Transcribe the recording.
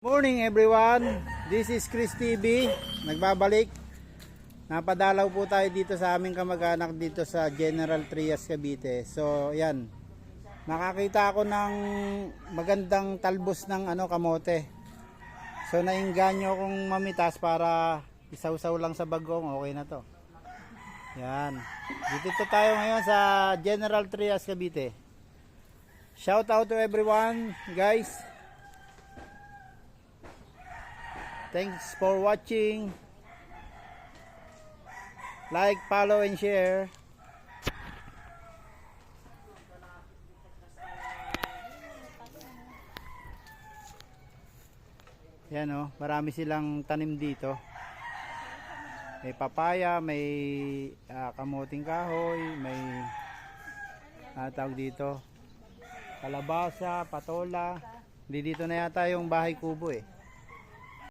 Morning everyone, this is Chris TV, nagbabalik. Napadalaw po tayo dito sa aming kamag-anak dito sa General Trias, Cavite. So yan, nakakita ako ng magandang talbos ng kamote. So nainganyo akong mamitas para isaw-saw lang sa bagong, okay na to. Yan, dito tayo ngayon sa General Trias, Cavite. Shout out to everyone guys. Thanks for watching. Like, follow, and share. Yan o, marami silang tanim dito. May papaya, may kamuting kahoy, may tawag dito, kalabasa, patola. Hindi dito na yata yung bahay kubo eh.